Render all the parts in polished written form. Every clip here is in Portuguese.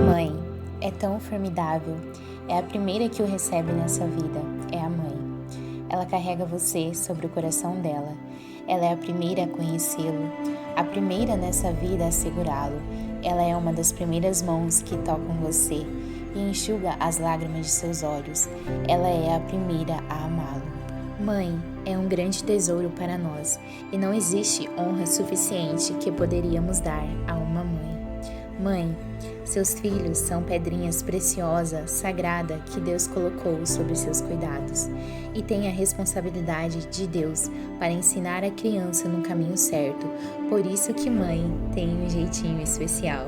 Mãe, é tão formidável. É a primeira que o recebe nessa vida, é a mãe. Ela carrega você sobre o coração dela. Ela é a primeira a conhecê-lo, a primeira nessa vida a segurá-lo. Ela é uma das primeiras mãos que tocam você e enxuga as lágrimas de seus olhos. Ela é a primeira a amá-lo. Mãe é um grande tesouro para nós e não existe honra suficiente que poderíamos dar a uma mãe. Mãe, seus filhos são pedrinhas preciosas, sagrada que Deus colocou sobre seus cuidados e tem a responsabilidade de Deus para ensinar a criança no caminho certo. Por isso que mãe tem um jeitinho especial,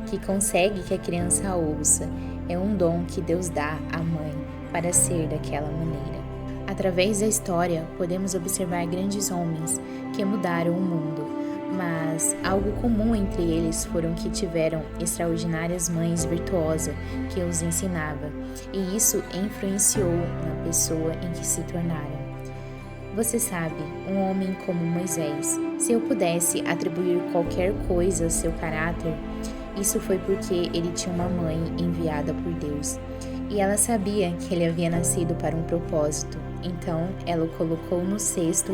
que consegue que a criança ouça. É um dom que Deus dá à mãe para ser daquela maneira. Através da história, podemos observar grandes homens que mudaram o mundo, mas algo comum entre eles foram que tiveram extraordinárias mães virtuosas que os ensinavam, e isso influenciou na pessoa em que se tornaram. Você sabe, um homem como Moisés, se eu pudesse atribuir qualquer coisa a seu caráter, isso foi porque ele tinha uma mãe enviada por Deus, e ela sabia que ele havia nascido para um propósito. Então ela o colocou no cesto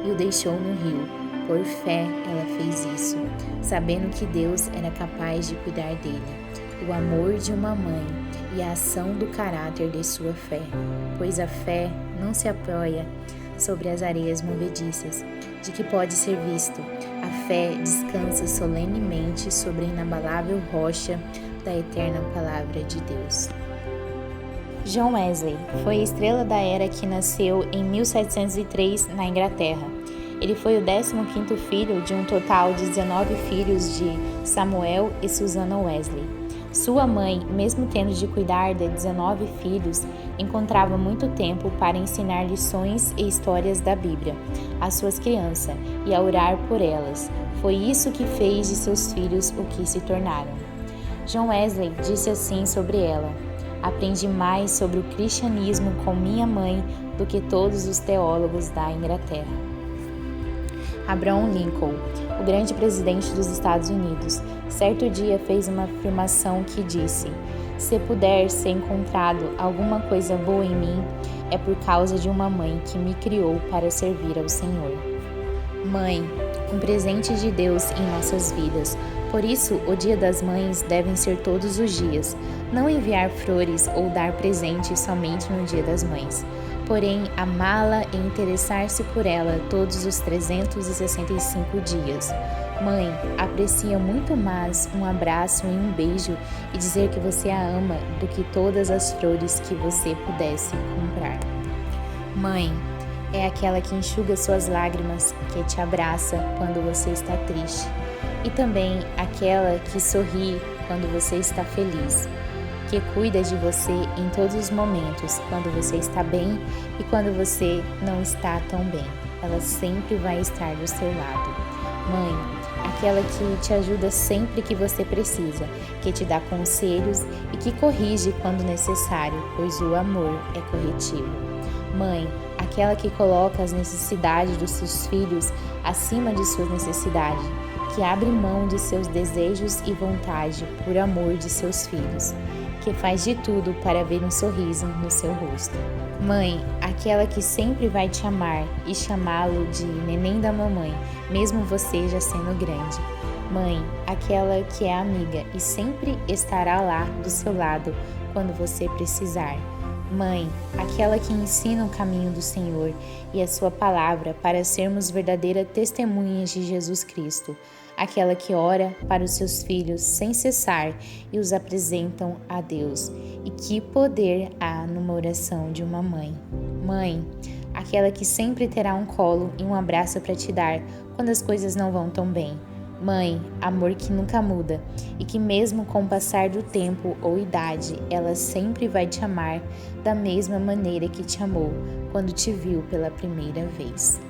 e o deixou no rio. Por fé ela fez isso, sabendo que Deus era capaz de cuidar dele. O amor de uma mãe e a ação do caráter de sua fé, pois a fé não se apoia sobre as areias movediças, de que pode ser visto. A fé descansa solenemente sobre a inabalável rocha da eterna palavra de Deus. John Wesley foi a estrela da era que nasceu em 1703 na Inglaterra. Ele foi o 15º filho de um total de 19 filhos de Samuel e Susanna Wesley. Sua mãe, mesmo tendo de cuidar de 19 filhos, encontrava muito tempo para ensinar lições e histórias da Bíblia às suas crianças e a orar por elas. Foi isso que fez de seus filhos o que se tornaram. John Wesley disse assim sobre ela: aprendi mais sobre o cristianismo com minha mãe do que todos os teólogos da Inglaterra. Abraham Lincoln, o grande presidente dos Estados Unidos, certo dia fez uma afirmação que disse: se puder ser encontrado alguma coisa boa em mim, é por causa de uma mãe que me criou para servir ao Senhor. Mãe, um presente de Deus em nossas vidas. Por isso, o Dia das Mães devem ser todos os dias, não enviar flores ou dar presentes somente no Dia das Mães, porém amá-la e interessar-se por ela todos os 365 dias. Mãe, aprecia muito mais um abraço e um beijo e dizer que você a ama do que todas as flores que você pudesse comprar. Mãe, é aquela que enxuga suas lágrimas, que te abraça quando você está triste. E também aquela que sorri quando você está feliz, que cuida de você em todos os momentos, quando você está bem e quando você não está tão bem. Ela sempre vai estar do seu lado. Mãe, aquela que te ajuda sempre que você precisa, que te dá conselhos e que corrige quando necessário, pois o amor é corretivo. Mãe, aquela que coloca as necessidades dos seus filhos acima de suas necessidades, que abre mão de seus desejos e vontade por amor de seus filhos, que faz de tudo para ver um sorriso no seu rosto. Mãe, aquela que sempre vai te amar e chamá-lo de neném da mamãe, mesmo você já sendo grande. Mãe, aquela que é amiga e sempre estará lá do seu lado quando você precisar. Mãe, aquela que ensina o caminho do Senhor e a sua palavra para sermos verdadeiras testemunhas de Jesus Cristo. Aquela que ora para os seus filhos sem cessar e os apresentam a Deus. E que poder há numa oração de uma mãe. Mãe, aquela que sempre terá um colo e um abraço para te dar quando as coisas não vão tão bem. Mãe, amor que nunca muda e que mesmo com o passar do tempo ou idade, ela sempre vai te amar da mesma maneira que te amou quando te viu pela primeira vez.